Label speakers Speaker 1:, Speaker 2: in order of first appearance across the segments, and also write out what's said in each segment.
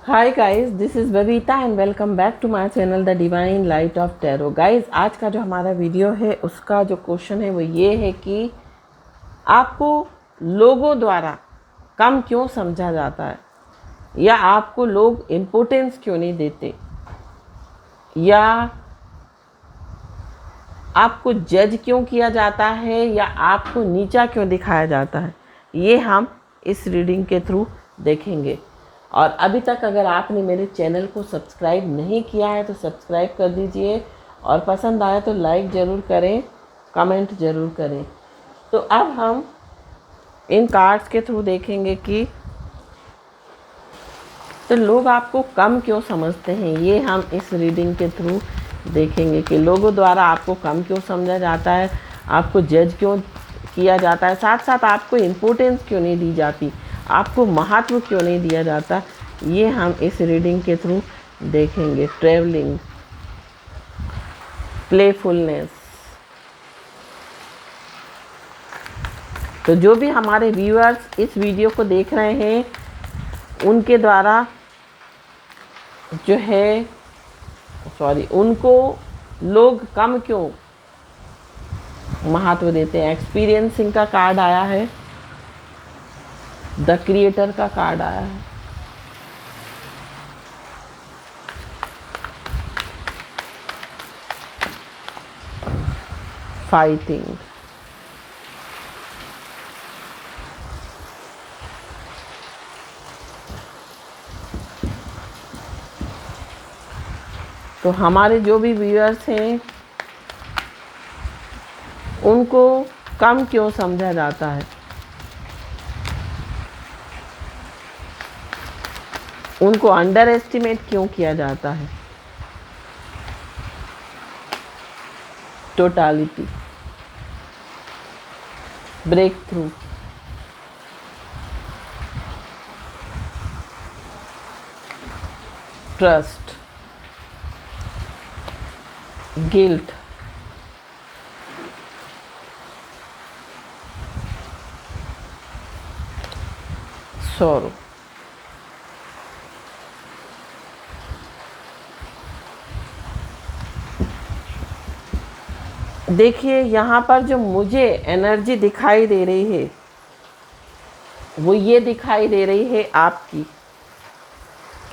Speaker 1: Hi guys, this is Babita and welcome back to my channel the divine light of tarot. Guys, आज का जो हमारा video है उसका जो क्वेश्चन है वो ये है कि आपको लोगों द्वारा कम क्यों समझा जाता है, या आपको लोग इम्पोर्टेंस क्यों नहीं देते, या आपको जज क्यों किया जाता है, या आपको नीचा क्यों दिखाया जाता है। ये हम इस रीडिंग के थ्रू देखेंगे। और अभी तक अगर आपने मेरे चैनल को सब्सक्राइब नहीं किया है तो सब्सक्राइब कर दीजिए, और पसंद आए तो लाइक ज़रूर करें, कमेंट ज़रूर करें। तो अब हम इन कार्ड्स के थ्रू देखेंगे कि तो लोग आपको कम क्यों समझते हैं। ये हम इस रीडिंग के थ्रू देखेंगे कि लोगों द्वारा आपको कम क्यों समझा जाता है, आपको जज क्यों किया जाता है, साथ साथ आपको इम्पोर्टेंस क्यों नहीं दी जाती, आपको महत्व क्यों नहीं दिया जाता। ये हम इस रीडिंग के थ्रू देखेंगे। Travelling, playfulness. तो जो भी हमारे व्यूअर्स इस वीडियो को देख रहे हैं उनके द्वारा जो है उनको लोग कम क्यों महत्व देते हैं। एक्सपीरियंसिंग का कार्ड आया है, द क्रिएटर का कार्ड आया है, फाइटिंग, तो हमारे जो भी व्यूअर्स हैं उनको कम क्यों समझा जाता है, उनको अंडर एस्टिमेट क्यों किया जाता है। Totality, breakthrough, trust, guilt, sorrow. देखिए, यहाँ पर जो मुझे एनर्जी दिखाई दे रही है वो ये दिखाई दे रही है आपकी,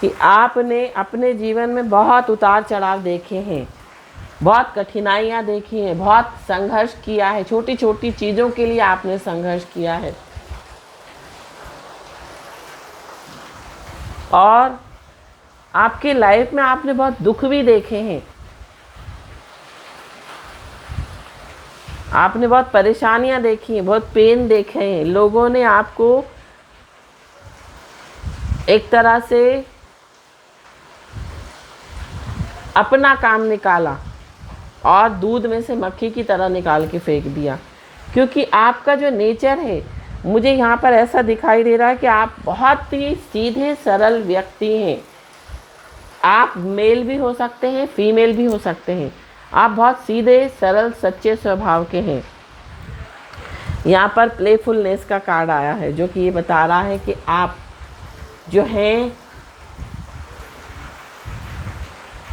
Speaker 1: कि आपने अपने जीवन में बहुत उतार चढ़ाव देखे हैं, बहुत कठिनाइयाँ देखी हैं, बहुत संघर्ष किया है, छोटी छोटी चीज़ों के लिए आपने संघर्ष किया है, और आपके लाइफ में आपने बहुत दुख भी देखे हैं, आपने बहुत परेशानियां देखी हैं, बहुत पेन देखे हैं। लोगों ने आपको एक तरह से अपना काम निकाला और दूध में से मक्खी की तरह निकाल के फेंक दिया, क्योंकि आपका जो नेचर है, मुझे यहाँ पर ऐसा दिखाई दे रहा है कि आप बहुत ही सीधे सरल व्यक्ति हैं। आप मेल भी हो सकते हैं, फीमेल भी हो सकते हैं। आप बहुत सीधे सरल सच्चे स्वभाव के हैं। यहाँ पर प्लेफुलनेस का कार्ड आया है, जो कि ये बता रहा है कि आप जो हैं,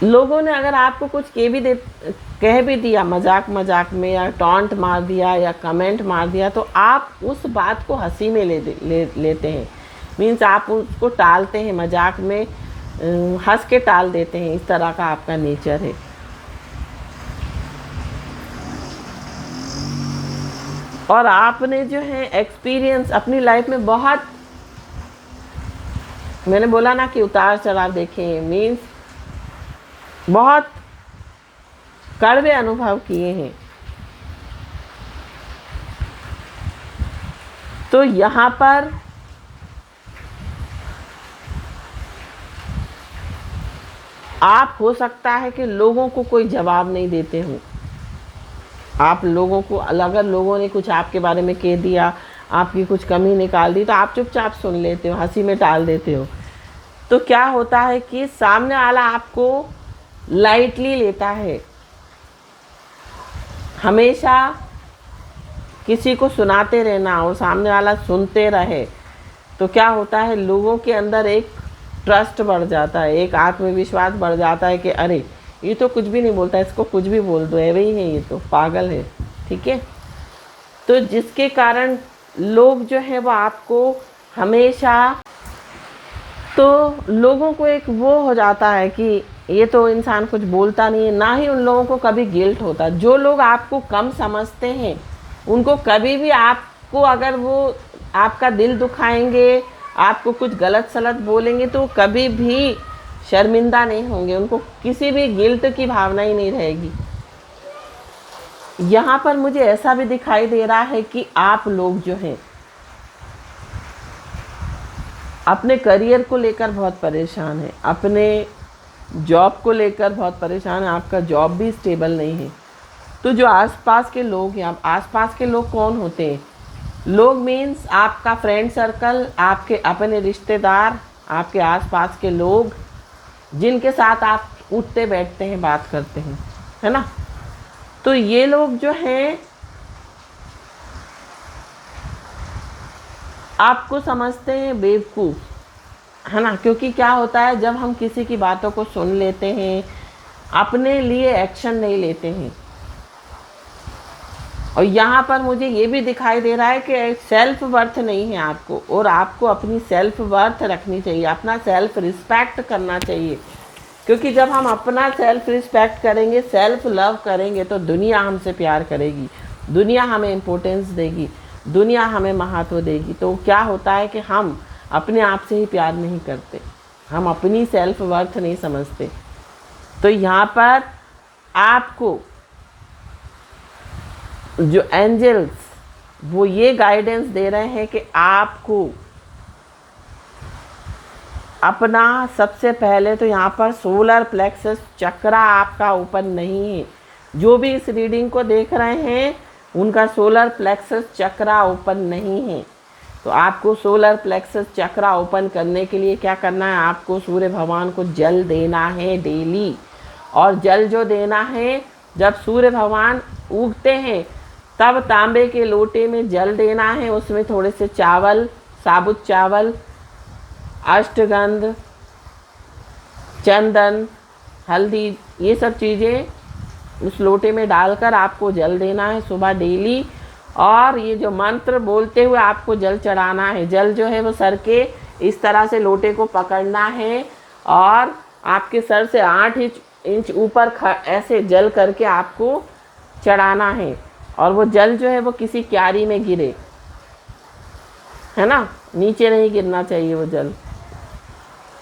Speaker 1: लोगों ने अगर आपको कुछ कह भी दिया मजाक मजाक में, या टॉन्ट मार दिया, या कमेंट मार दिया, तो आप उस बात को हंसी में लेते हैं। मीन्स आप उसको टालते हैं, मजाक में हंस के टाल देते हैं। इस तरह का आपका नेचर है। और आपने जो है एक्सपीरियंस अपनी लाइफ में बहुत, मैंने बोला ना कि उतार चढ़ाव देखे हैं, मीन्स बहुत कड़वे अनुभव किए हैं। तो यहाँ पर आप हो सकता है कि लोगों को कोई जवाब नहीं देते हो। आप लोगों को, अगर लोगों ने कुछ आपके बारे में कह दिया, आपकी कुछ कमी निकाल दी, तो आप चुपचाप सुन लेते हो, हंसी में टाल देते हो। तो क्या होता है कि सामने वाला आपको लाइटली लेता है। हमेशा किसी को सुनाते रहना और सामने वाला सुनते रहे, तो क्या होता है, लोगों के अंदर एक ट्रस्ट बढ़ जाता है, एक आत्मविश्वास बढ़ जाता है कि अरे ये तो कुछ भी नहीं बोलता, इसको कुछ भी बोल दो, ऐसे ही है, ये तो पागल है। ठीक है, तो जिसके कारण लोग जो है वो आपको हमेशा, तो लोगों को एक वो हो जाता है कि ये तो इंसान कुछ बोलता नहीं है, ना ही उन लोगों को कभी गिल्ट होता। जो लोग आपको कम समझते हैं उनको कभी भी आपको, अगर वो आपका दिल दुखाएंगे, आपको कुछ गलत सलत बोलेंगे, तो कभी भी शर्मिंदा नहीं होंगे, उनको किसी भी गिल्ट की भावना ही नहीं रहेगी। यहाँ पर मुझे ऐसा भी दिखाई दे रहा है कि आप लोग जो हैं अपने करियर को लेकर बहुत परेशान हैं, अपने जॉब को लेकर बहुत परेशान हैं, आपका जॉब भी स्टेबल नहीं है। तो जो आसपास के लोग हैं, आसपास के लोग कौन होते हैं? लोग मीन्स आपका फ्रेंड सर्कल, आपके अपने रिश्तेदार, आपके आसपास के लोग जिनके साथ आप उठते बैठते हैं, बात करते हैं, है ना। तो ये लोग जो हैं आपको समझते हैं बेवकूफ़, है ना। क्योंकि क्या होता है, जब हम किसी की बातों को सुन लेते हैं, अपने लिए एक्शन नहीं लेते हैं। और यहाँ पर मुझे ये भी दिखाई दे रहा है कि सेल्फ वर्थ नहीं है आपको, और आपको अपनी सेल्फ वर्थ रखनी चाहिए, अपना सेल्फ रिस्पेक्ट करना चाहिए। क्योंकि जब हम अपना सेल्फ रिस्पेक्ट करेंगे, सेल्फ लव करेंगे, तो दुनिया हमसे प्यार करेगी, दुनिया हमें इम्पोर्टेंस देगी, दुनिया हमें महत्व देगी। तो क्या होता है कि हम अपने आप से ही प्यार नहीं करते, हम अपनी सेल्फ वर्थ नहीं समझते। तो यहाँ पर आपको जो एंजल्स वो ये गाइडेंस दे रहे हैं कि आपको अपना, सबसे पहले तो यहाँ पर सोलर प्लेक्सस चक्रा आपका ओपन नहीं है। जो भी इस रीडिंग को देख रहे हैं उनका सोलर प्लेक्सस चक्रा ओपन नहीं है। तो आपको सोलर प्लेक्सस चक्रा ओपन करने के लिए क्या करना है, आपको सूर्य भगवान को जल देना है डेली। और जल जो देना है, जब सूर्य भगवान उगते हैं तब तांबे के लोटे में जल देना है, उसमें थोड़े से चावल, साबुत चावल, अष्टगंध, चंदन, हल्दी, ये सब चीज़ें उस लोटे में डालकर आपको जल देना है सुबह डेली। और ये जो मंत्र बोलते हुए आपको जल चढ़ाना है। जल जो है वो सर के इस तरह से लोटे को पकड़ना है और आपके सर से 8 इंच ऊपर ऐसे जल करके आपको चढ़ाना है। और वो जल जो है वो किसी क्यारी में गिरे, है ना, नीचे नहीं गिरना चाहिए वो जल।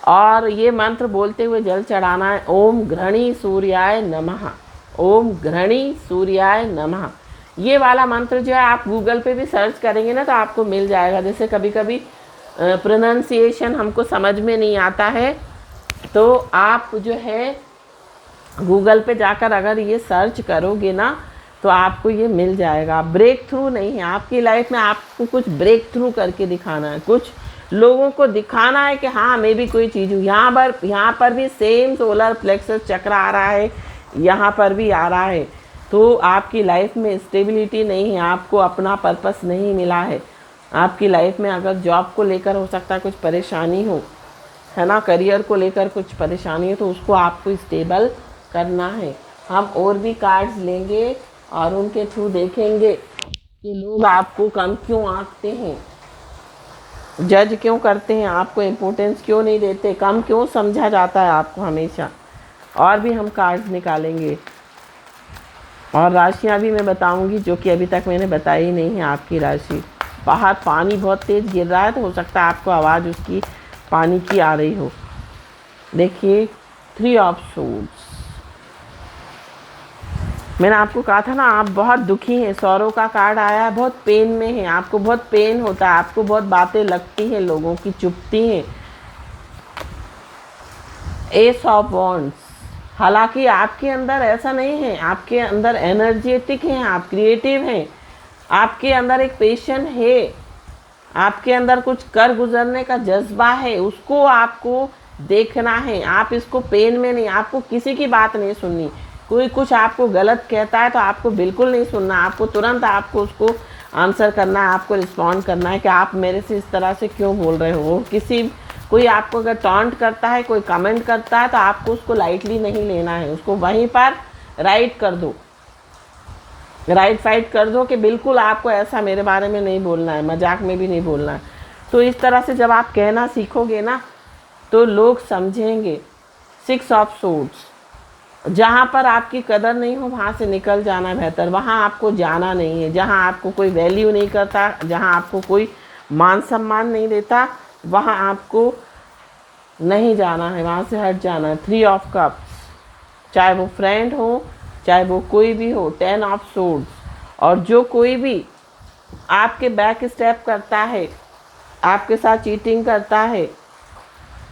Speaker 1: और ये मंत्र बोलते हुए जल चढ़ाना है, ओम घृणी सूर्याय नमः, ओम घृणी सूर्याय नमः। ये वाला मंत्र जो है आप गूगल पे भी सर्च करेंगे ना तो आपको मिल जाएगा। जैसे कभी कभी प्रोनाउंसिएशन हमको समझ में नहीं आता है तो आप जो है गूगल पे जाकर अगर ये सर्च करोगे ना तो आपको ये मिल जाएगा। ब्रेक थ्रू नहीं है आपकी लाइफ में, आपको कुछ ब्रेक थ्रू करके दिखाना है, कुछ लोगों को दिखाना है कि हाँ मैं भी कोई चीज़ हूँ। यहाँ पर भी सेम सोलर प्लेक्सस चक्र आ रहा है, यहाँ पर भी आ रहा है। तो आपकी लाइफ में स्टेबिलिटी नहीं है, आपको अपना पर्पस नहीं मिला है। आपकी लाइफ में अगर जॉब को लेकर हो सकता है कुछ परेशानी हो, है ना, करियर को लेकर कुछ परेशानी हो, तो उसको आपको स्टेबल करना है। हम और भी कार्ड्स लेंगे और उनके थ्रू देखेंगे कि लोग आपको कम क्यों आंकते हैं, जज क्यों करते हैं, आपको इम्पोर्टेंस क्यों नहीं देते, कम क्यों समझा जाता है आपको हमेशा। और भी हम कार्ड्स निकालेंगे और राशियाँ भी मैं बताऊंगी जो कि अभी तक मैंने बताई नहीं है आपकी राशि। बाहर पानी बहुत तेज़ गिर रहा है तो हो सकता है आपको आवाज़ उसकी पानी की आ रही हो। देखिए 3 ऑफ सोर्ड्स, मैंने आपको कहा था ना आप बहुत दुखी हैं, सौरों का कार्ड आया है, बहुत पेन में है, आपको बहुत पेन होता है, आपको बहुत बातें लगती हैं, लोगों की चुभती हैं। एस ऑफ वॉन्ड्स, हालांकि आपके अंदर ऐसा नहीं है, आपके अंदर एनर्जेटिक हैं, आप क्रिएटिव हैं, आपके अंदर एक पैशन है, आपके अंदर कुछ कर गुजरने का जज्बा है, उसको आपको देखना है। आप इसको पेन में नहीं, आपको किसी की बात नहीं सुननी। कोई कुछ आपको गलत कहता है तो आपको बिल्कुल नहीं सुनना, आपको तुरंत आपको उसको आंसर करना है, आपको रिस्पॉन्ड करना है कि आप मेरे से इस तरह से क्यों बोल रहे हो। किसी कोई आपको अगर टॉन्ट करता है, कोई कमेंट करता है, तो आपको उसको लाइटली नहीं लेना है, उसको वहीं पर राइट कर दो, राइट फाइट कर दो कि बिल्कुल आपको ऐसा मेरे बारे में नहीं बोलना है, मजाक में भी नहीं बोलना है। तो इस तरह से जब आप कहना सीखोगे ना तो लोग समझेंगे। 6 ऑफ सोर्ड्स, जहाँ पर आपकी कदर नहीं हो वहाँ से निकल जाना बेहतर, वहाँ आपको जाना नहीं है। जहाँ आपको कोई वैल्यू नहीं करता, जहाँ आपको कोई मान सम्मान नहीं देता, वहाँ आपको नहीं जाना है, वहाँ से हट जाना है। 3 ऑफ कप्स, चाहे वो फ्रेंड हो, चाहे वो कोई भी हो। 10 ऑफ सोर्ड्स, और जो कोई भी आपके बैक स्टेप करता है, आपके साथ चीटिंग करता है,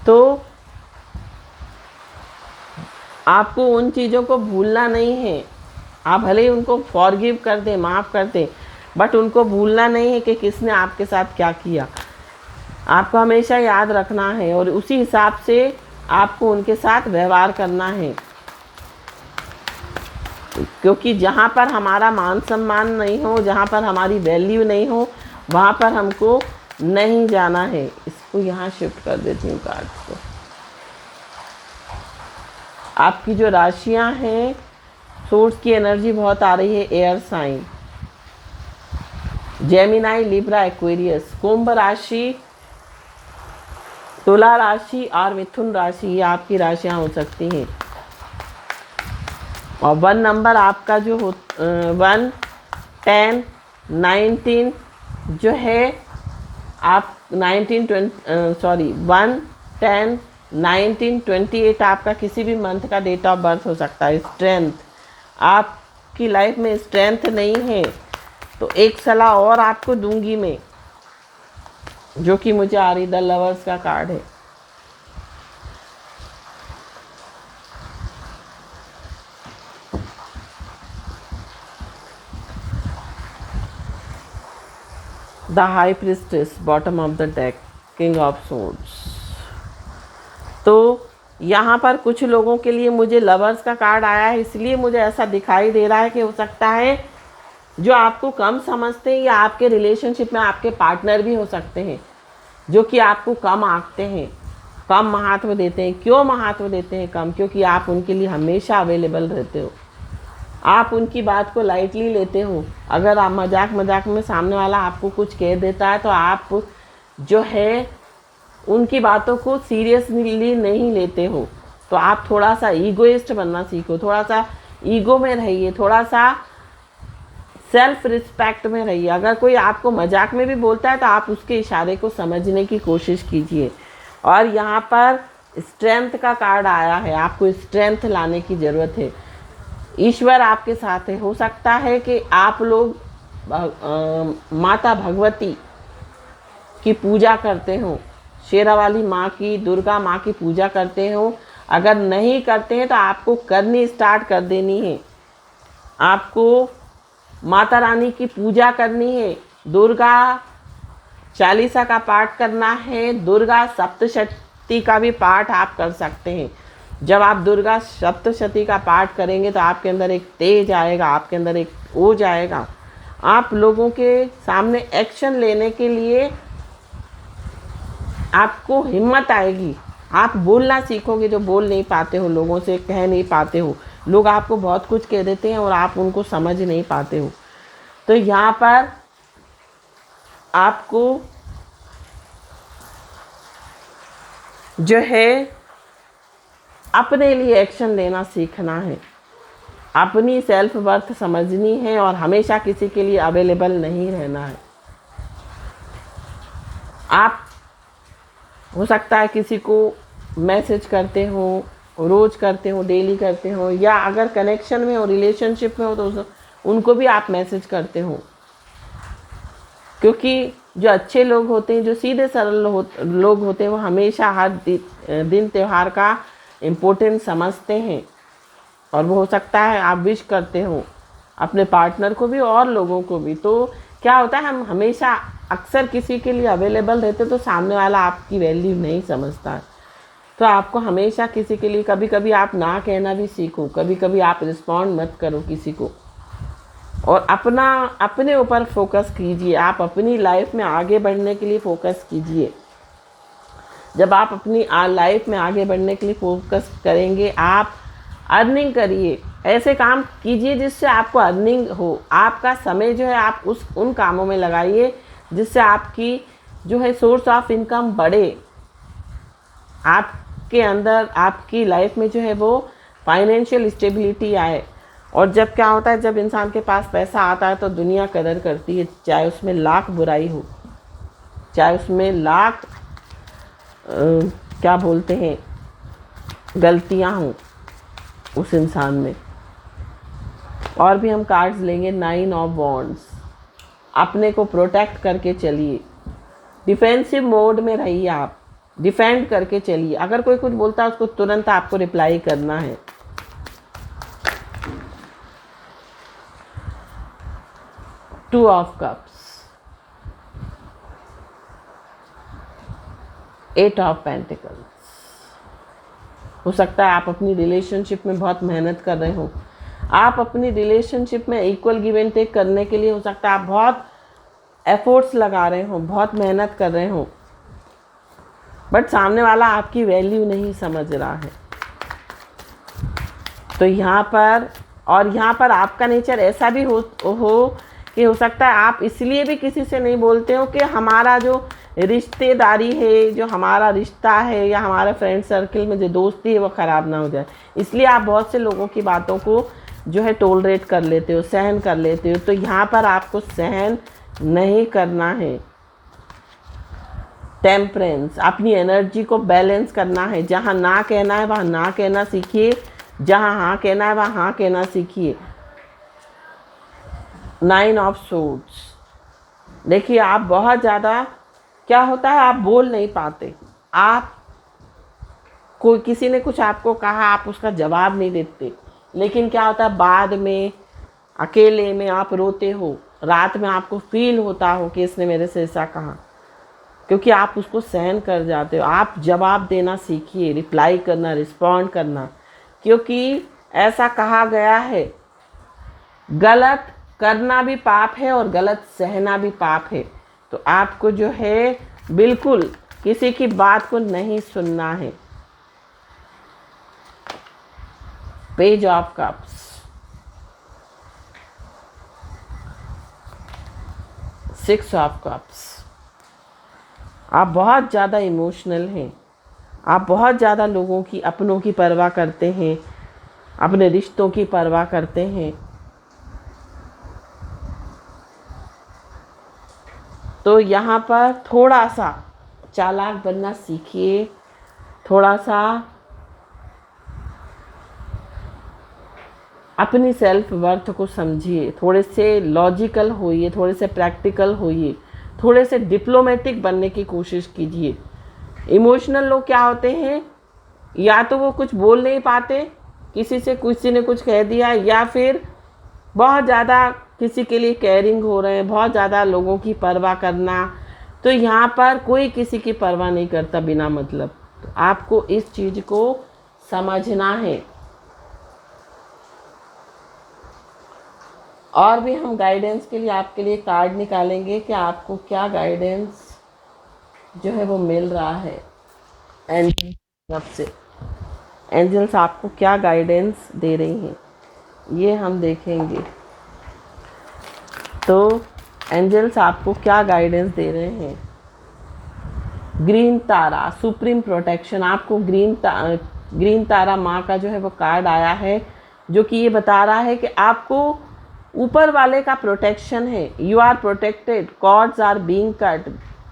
Speaker 1: तो आपको उन चीज़ों को भूलना नहीं है। आप भले ही उनको फॉरगिव कर दें, माफ़ कर दें, बट उनको भूलना नहीं है कि किसने आपके साथ क्या किया। आपको हमेशा याद रखना है और उसी हिसाब से आपको उनके साथ व्यवहार करना है, क्योंकि जहाँ पर हमारा मान सम्मान नहीं हो, जहाँ पर हमारी वैल्यू नहीं हो, वहाँ पर हमको नहीं जाना है। इसको यहाँ शिफ्ट कर देती हूँ कार्ड्स को। आपकी जो राशियाँ हैं, सोर्स की एनर्जी बहुत आ रही है। Air sign, Gemini, Libra, Aquarius, कुंभ राशि, तुला राशि और मिथुन राशि, ये आपकी राशियाँ हो सकती हैं। और 1 नंबर आपका जो हो 1, 10, 19 जो है, आप 19, 1, 10, 19, 28 आपका किसी भी मंथ का डेट ऑफ बर्थ हो सकता है। स्ट्रेंथ, आपकी लाइफ में स्ट्रेंथ नहीं है तो एक सलाह और आपको दूंगी मैं, जो कि मुझे आ रही, द लवर्स का कार्ड है। The high priestess, bottom of the deck, king of swords. तो यहाँ पर कुछ लोगों के लिए मुझे लवर्स का कार्ड आया है, इसलिए मुझे ऐसा दिखाई दे रहा है कि हो सकता है जो आपको कम समझते हैं या आपके रिलेशनशिप में आपके पार्टनर भी हो सकते हैं जो कि आपको कम आंकते हैं, कम महत्व देते हैं। क्यों महत्व देते हैं कम? क्योंकि आप उनके लिए हमेशा अवेलेबल रहते हो, आप उनकी बात को लाइटली लेते हो। अगर आप मजाक में सामने वाला आपको कुछ कह देता है तो आप जो है उनकी बातों को सीरियसली नहीं लेते हो। तो आप थोड़ा सा ईगोइस्ट बनना सीखो, थोड़ा सा ईगो में रहिए, थोड़ा सा सेल्फ रिस्पेक्ट में रहिए। अगर कोई आपको मजाक में भी बोलता है तो आप उसके इशारे को समझने की कोशिश कीजिए। और यहाँ पर स्ट्रेंथ का कार्ड आया है, आपको स्ट्रेंथ लाने की ज़रूरत है। ईश्वर आपके साथ है। हो सकता है कि आप लोग माता भगवती की पूजा करते हो, शेरावाली माँ की, दुर्गा माँ की पूजा करते हो। अगर नहीं करते हैं तो आपको करनी स्टार्ट कर देनी है। आपको माता रानी की पूजा करनी है, दुर्गा चालीसा का पाठ करना है, दुर्गा सप्तशती का भी पाठ आप कर सकते हैं। जब आप दुर्गा सप्तशती का पाठ करेंगे तो आपके अंदर एक तेज आएगा, आपके अंदर एक ओज आएगा। आप लोगों के सामने एक्शन लेने के लिए आपको हिम्मत आएगी। आप बोलना सीखोगे जो बोल नहीं पाते हो, लोगों से कह नहीं पाते हो। लोग आपको बहुत कुछ कह देते हैं और आप उनको समझ नहीं पाते हो। तो यहाँ पर आपको जो है अपने लिए एक्शन लेना सीखना है, अपनी सेल्फ वर्थ समझनी है और हमेशा किसी के लिए अवेलेबल नहीं रहना है। आप हो सकता है किसी को मैसेज करते हो, रोज़ करते हो, डेली करते हो, या अगर कनेक्शन में हो, रिलेशनशिप में हो तो उनको भी आप मैसेज करते हो। क्योंकि जो अच्छे लोग होते हैं, जो सीधे सरल लोग होते हैं, वो हमेशा हर दिन त्यौहार का इम्पोर्टेंस समझते हैं। और वो हो सकता है आप विश करते हो अपने पार्टनर को भी और लोगों को भी। तो क्या होता है, हम हमेशा अक्सर किसी के लिए अवेलेबल रहते तो सामने वाला आपकी वैल्यू नहीं समझता है। तो आपको हमेशा किसी के लिए, कभी कभी आप ना कहना भी सीखो, कभी कभी आप रिस्पॉन्ड मत करो किसी को, और अपने ऊपर फोकस कीजिए। आप अपनी लाइफ में आगे बढ़ने के लिए फोकस कीजिए। जब आप अपनी लाइफ में आगे बढ़ने के लिए फोकस करेंगे, आप अर्निंग करिए, ऐसे काम कीजिए जिससे आपको अर्निंग हो। आपका समय जो है आप उन कामों में लगाइए जिससे आपकी जो है सोर्स ऑफ इनकम बढ़े, आपके अंदर आपकी लाइफ में जो है वो फाइनेंशियल स्टेबिलिटी आए। और जब क्या होता है, जब इंसान के पास पैसा आता है तो दुनिया कदर करती है, चाहे उसमें लाख बुराई हो, चाहे उसमें लाख क्या बोलते हैं गलतियां हों उस इंसान में। और भी हम कार्ड्स लेंगे, 9 ऑफ वॉन्ड्स। अपने को प्रोटेक्ट करके चलिए, डिफेंसिव मोड में रहिए, आप डिफेंड करके चलिए। अगर कोई कुछ बोलता है उसको तुरंत आपको रिप्लाई करना है। Two of cups, 8 of pentacles. हो सकता है आप अपनी रिलेशनशिप में बहुत मेहनत कर रहे हो, आप अपनी रिलेशनशिप में इक्वल गिव एंड टेक करने के लिए हो सकता है आप बहुत एफर्ट्स लगा रहे हो, बहुत मेहनत कर रहे हो, बट सामने वाला आपकी वैल्यू नहीं समझ रहा है। तो यहाँ पर आपका नेचर ऐसा भी हो कि हो सकता है आप इसलिए भी किसी से नहीं बोलते हो कि हमारा जो रिश्तेदारी है, जो हमारा रिश्ता है या हमारा फ्रेंड सर्कल में जो दोस्ती है वो ख़राब ना हो जाए। इसलिए आप बहुत से लोगों की बातों को जो है टोलरेट कर लेते हो, सहन कर लेते हो। तो यहाँ पर आपको सहन नहीं करना है। टेम्परेंस, अपनी एनर्जी को बैलेंस करना है। जहाँ ना कहना है वहाँ ना कहना सीखिए, जहाँ हाँ कहना है वहाँ हाँ कहना सीखिए। 9 ऑफ सोर्ड्स, देखिए आप बहुत ज़्यादा क्या होता है, आप बोल नहीं पाते, आप कोई किसी ने कुछ आपको कहा आप उसका जवाब नहीं देते, लेकिन क्या होता है बाद में अकेले में आप रोते हो, रात में आपको फील होता हो कि इसने मेरे से ऐसा कहा, क्योंकि आप उसको सहन कर जाते हो। आप जवाब देना सीखिए, रिप्लाई करना, रिस्पॉन्ड करना, क्योंकि ऐसा कहा गया है गलत करना भी पाप है और गलत सहना भी पाप है। तो आपको जो है बिल्कुल किसी की बात को नहीं सुनना है। Page of cups, 6 of cups, आप बहुत ज़्यादा इमोशनल हैं, आप बहुत ज़्यादा लोगों की अपनों की परवाह करते हैं, अपने रिश्तों की परवाह करते हैं। तो यहाँ पर थोड़ा सा चालाक बनना सीखिए, थोड़ा सा अपनी सेल्फ वर्थ को समझिए, थोड़े से लॉजिकल होइए, थोड़े से प्रैक्टिकल होइए, थोड़े से डिप्लोमेटिक बनने की कोशिश कीजिए। इमोशनल लोग क्या होते हैं, या तो वो कुछ बोल नहीं पाते, किसी ने कुछ कह दिया, या फिर बहुत ज़्यादा किसी के लिए केयरिंग हो रहे हैं, बहुत ज़्यादा लोगों की परवाह करना। तो यहाँ पर कोई किसी की परवाह नहीं करता बिना मतलब। तो आपको इस चीज़ को समझना है। और भी हम गाइडेंस के लिए आपके लिए कार्ड निकालेंगे कि आपको क्या गाइडेंस जो है वो मिल रहा है एंजल तरफ से। एंजल्स आपको क्या गाइडेंस दे रही हैं ये हम देखेंगे। तो एंजल्स आपको क्या गाइडेंस दे रहे हैं। ग्रीन तारा, सुप्रीम प्रोटेक्शन। आपको ग्रीन तारा माँ का जो है वो कार्ड आया है, जो कि ये बता रहा है कि आपको ऊपर वाले का प्रोटेक्शन है। You are protected, cords are being cut,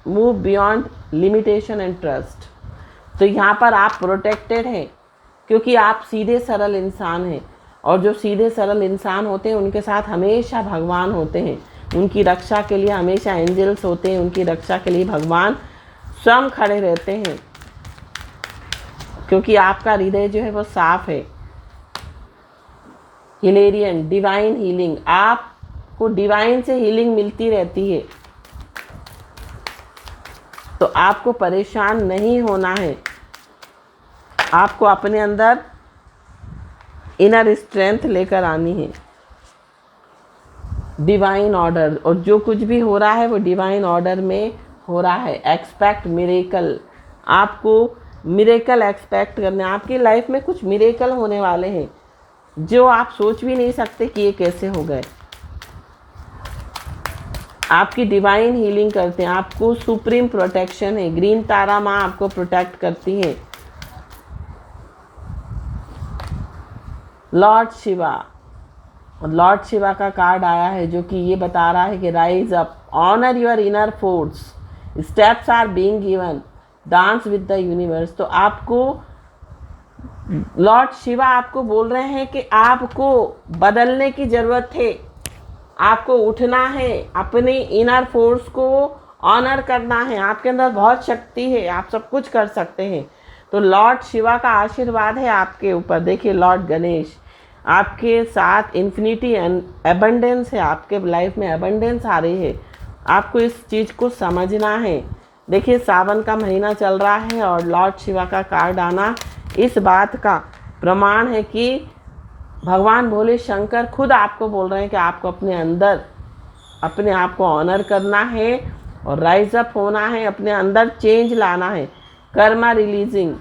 Speaker 1: move beyond limitation and trust. तो यहाँ पर आप प्रोटेक्टेड हैं क्योंकि आप सीधे सरल इंसान हैं, और जो सीधे सरल इंसान होते हैं उनके साथ हमेशा भगवान होते हैं। उनकी रक्षा के लिए हमेशा एंजल्स होते हैं, उनकी रक्षा के लिए भगवान स्वयं खड़े रहते हैं, क्योंकि आपका हृदय जो है वो साफ है। हिलेरियन, डिवाइन हीलिंग, आपको डिवाइन से हीलिंग मिलती रहती है। तो आपको परेशान नहीं होना है, आपको अपने अंदर इनर स्ट्रेंथ लेकर आनी है। डिवाइन ऑर्डर, और जो कुछ भी हो रहा है वो डिवाइन ऑर्डर में हो रहा है। एक्सपेक्ट मिरेकल, आपको मिरेकल एक्सपेक्ट करने, आपकी लाइफ में कुछ मिरेकल होने वाले हैं जो आप सोच भी नहीं सकते कि ये कैसे हो गए। आपकी डिवाइन हीलिंग करते हैं, आपको सुप्रीम प्रोटेक्शन है, ग्रीन तारा माँ आपको प्रोटेक्ट करती है। लॉर्ड शिवा, लॉर्ड शिवा का कार्ड आया है जो कि ये बता रहा है कि rise up, honour your inner force, steps are being given, dance with the universe. तो आपको लॉर्ड शिवा आपको बोल रहे हैं कि आपको बदलने की ज़रूरत है, आपको उठना है, अपने इनर फोर्स को ऑनर करना है। आपके अंदर बहुत शक्ति है, आप सब कुछ कर सकते हैं। तो लॉर्ड शिवा का आशीर्वाद है आपके ऊपर। देखिए लॉर्ड गणेश आपके साथ, इन्फिनिटी एंड एबंडेंस है, आपके लाइफ में एबंडेंस आ रही है। आपको इस चीज़ को समझना है। देखिए सावन का महीना चल रहा है और लॉर्ड शिवा का कार्ड आना इस बात का प्रमाण है कि भगवान भोले शंकर खुद आपको बोल रहे हैं कि आपको अपने अंदर अपने आप को ऑनर करना है और राइज अप होना है, अपने अंदर चेंज लाना है। कर्मा रिलीजिंग,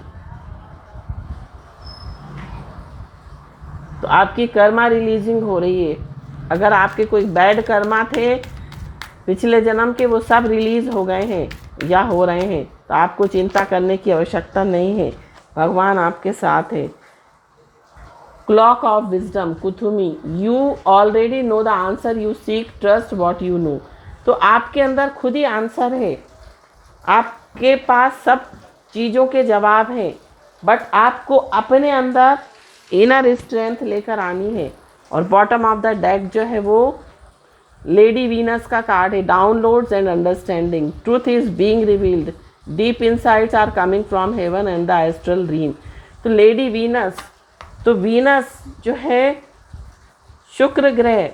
Speaker 1: तो आपकी कर्मा रिलीजिंग हो रही है। अगर आपके कोई बैड कर्मा थे पिछले जन्म के, वो सब रिलीज़ हो गए हैं या हो रहे हैं। तो आपको चिंता करने की आवश्यकता नहीं है, भगवान आपके साथ है। Cloak of wisdom Kuthumi, you already know the answer you seek, trust what you know. तो आपके अंदर खुद ही आंसर है, आपके पास सब चीज़ों के जवाब हैं, बट आपको अपने अंदर इनर स्ट्रेंथ लेकर आनी है। और बॉटम ऑफ द डेक जो है वो लेडी वीनस का कार्ड है, downloads and understanding, truth is being revealed, deep insights are coming from heaven and the astral realm. तो लेडी वीनस, तो वीनस जो है शुक्र ग्रह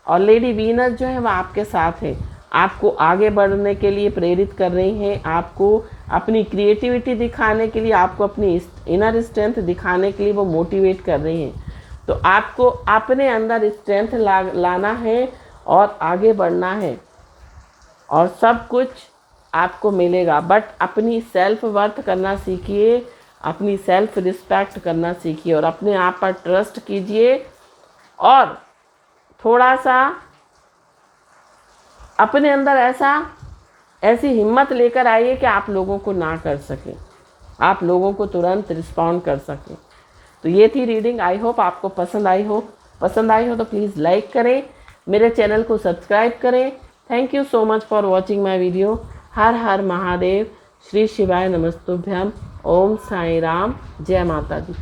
Speaker 1: और लेडी वीनस जो है वह आपके साथ है, आपको आगे बढ़ने के लिए प्रेरित कर रही हैं, आपको अपनी क्रिएटिविटी दिखाने के लिए, आपको अपनी इनर स्ट्रेंथ दिखाने के लिए वो मोटिवेट कर रही हैं। तो आपको अपने अंदर स्ट्रेंथ लाना है और आगे बढ़ना है और सब कुछ आपको मिलेगा। बट अपनी सेल्फ वर्थ करना सीखिए, अपनी सेल्फ रिस्पेक्ट करना सीखिए और अपने आप पर ट्रस्ट कीजिए और थोड़ा सा अपने अंदर ऐसी हिम्मत लेकर आइए कि आप लोगों को ना कर सकें, आप लोगों को तुरंत रिस्पॉन्ड कर सकें। तो ये थी रीडिंग। आई होप आपको पसंद आई हो तो प्लीज़ लाइक करें, मेरे चैनल को सब्सक्राइब करें। Thank you so much for watching my video. हर हर महादेव, श्री शिवाय नमस्तुभ्यम, ओम साई राम, जय माता दी।